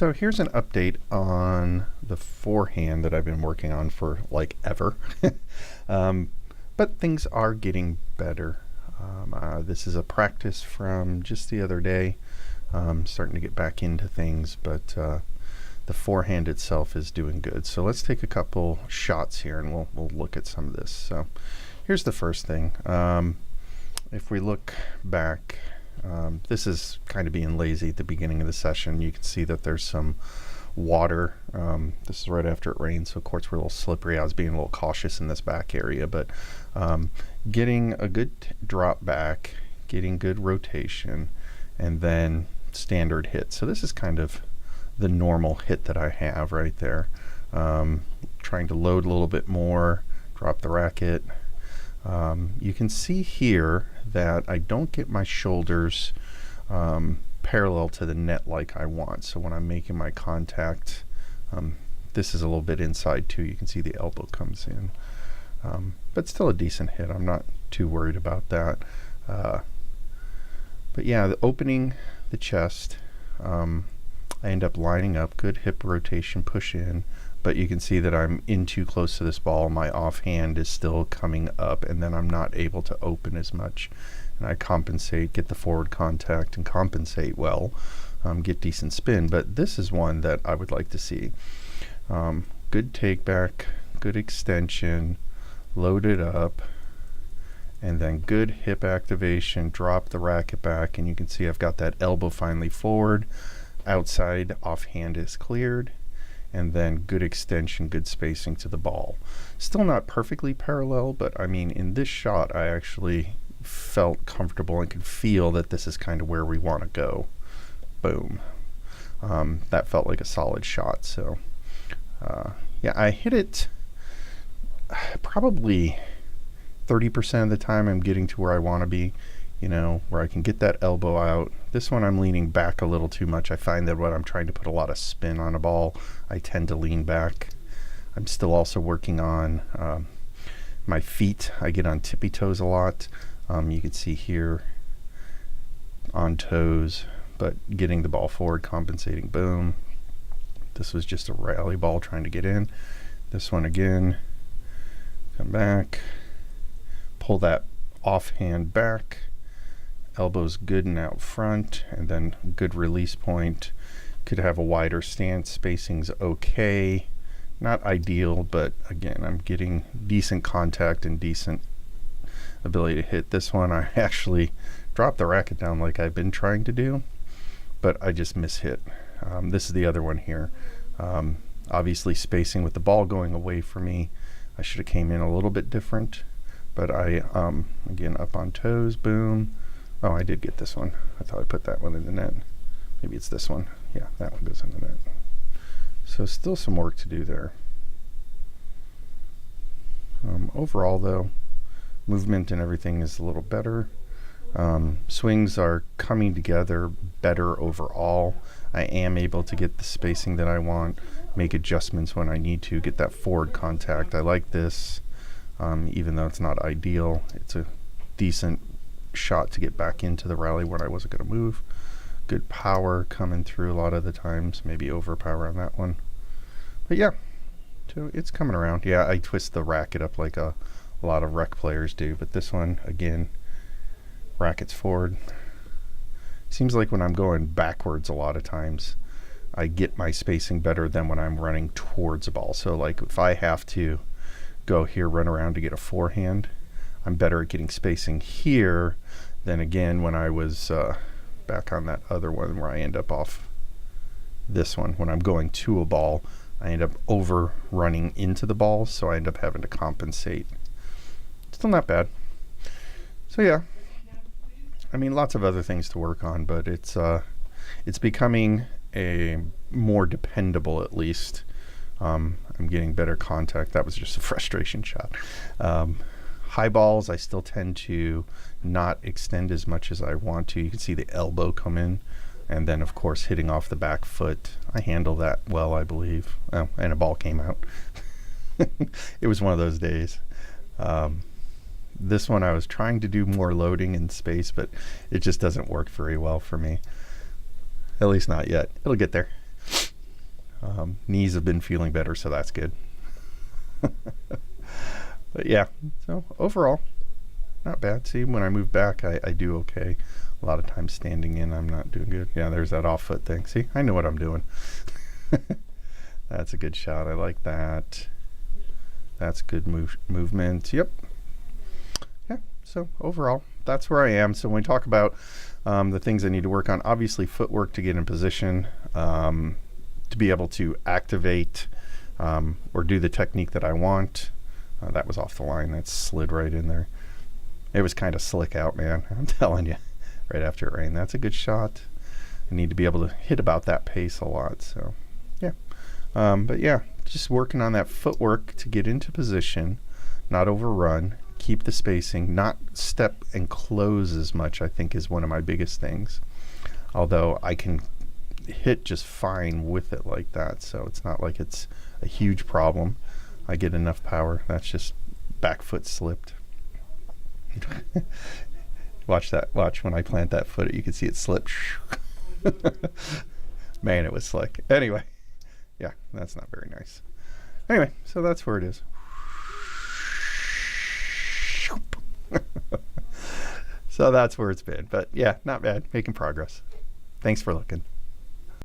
So here's an update on the forehand that I've been working on for like ever. But things are getting better. This is a practice from just the other day. Starting to get back into things, but the forehand itself is doing good. So let's take a couple shots here and we'll look at some of this. So here's the first thing. If we look back, this is kind of being lazy at the beginning of the session. You can see that there's some water. This is right after it rained, so courts were a little slippery. I was being a little cautious in this back area, but getting a good drop back, getting good rotation, and then standard hit. So this is kind of the normal hit that I have right there. Trying to load a little bit more, drop the racket. You can see here that I don't get my shoulders parallel to the net like I want. So when I'm making my contact, this is a little bit inside too. You can see the elbow comes in. But still a decent hit. I'm not too worried about that. But yeah, the opening the chest, I end up lining up, good hip rotation, push in, but you can see that I'm in too close to this ball. My offhand is still coming up, and then I'm not able to open as much. And I compensate, get the forward contact, and compensate well, get decent spin. But this is one that I would like to see. Good take back, good extension, load it up, and then good hip activation, drop the racket back, and you can see I've got that elbow finally forward, outside offhand is cleared, and then good extension, good spacing to the ball. Still not perfectly parallel, but I mean, in this shot, I actually felt comfortable and could feel that this is kind of where we want to go. Boom. That felt like a solid shot. So yeah, I hit it probably 30% of the time. I'm getting to where I want to be, you know, where I can get that elbow out. This one I'm leaning back a little too much. I find that when I'm trying to put a lot of spin on a ball, I tend to lean back. I'm still also working on my feet. I get on tippy toes a lot. You can see here on toes, but getting the ball forward, compensating, boom. This was just a rally ball trying to get in. This one again, come back, pull that offhand back, elbows good and out front, and then good release point. Could have a wider stance, spacing's okay. Not ideal, but again, I'm getting decent contact and decent ability to hit. This one, I actually dropped the racket down like I've been trying to do, but I just mishit. This is the other one here. Obviously spacing with the ball going away from me. I should have came in a little bit different, but I, again, up on toes, boom. Oh, I did get this one. I thought I put that one in the net. Maybe it's this one. Yeah, that one goes in the net. So still some work to do there. Overall though, movement and everything is a little better. Swings are coming together better overall. I am able to get the spacing that I want, make adjustments when I need to, get that forward contact. I like this, even though it's not ideal. It's a decent shot to get back into the rally when I wasn't going to move. Good power coming through a lot of the times, maybe overpower on that one. But yeah, so it's coming around. Yeah, I twist the racket up like a lot of rec players do, but this one, again, rackets forward. Seems like when I'm going backwards a lot of times, I get my spacing better than when I'm running towards a ball. So like if I have to go here, run around to get a forehand, I'm better at getting spacing here than again when I was back on that other one where I end up off this one. When I'm going to a ball, I end up overrunning into the ball, so I end up having to compensate. Still not bad. So yeah, I mean, lots of other things to work on, but it's becoming a more dependable, at least. I'm getting better contact. That was just a frustration shot. High balls, I still tend to not extend as much as I want to. You can see the elbow come in, and then of course hitting off the back foot. I handle that well, I believe. Oh, and a ball came out. It was one of those days. This one I was trying to do more loading in space, but it just doesn't work very well for me. At least not yet. It'll get there. Knees have been feeling better, so that's good. But yeah, so overall, not bad. See, when I move back, I do okay. A lot of times standing in, I'm not doing good. Yeah, there's that off foot thing. See, I know what I'm doing. That's a good shot. I like that. That's good movement. Yep. Yeah, so overall, that's where I am. So when we talk about the things I need to work on, obviously footwork to get in position, to be able to activate or do the technique that I want. That was off the line. That slid right in there. It was kind of slick out, man. I'm telling you, right after it rained. That's a good shot. I need to be able to hit about that pace a lot. So, yeah. But yeah, just working on that footwork to get into position, not overrun, keep the spacing, not step and close as much, I think is one of my biggest things. Although I can hit just fine with it like that, so it's not like it's a huge problem. I get enough power. That's just back foot slipped. Watch when I plant that foot, you can see it slip. Man, it was slick. Anyway, yeah, that's not very nice. Anyway, so that's where it is. So that's where it's been. But yeah, not bad. Making progress. Thanks for looking.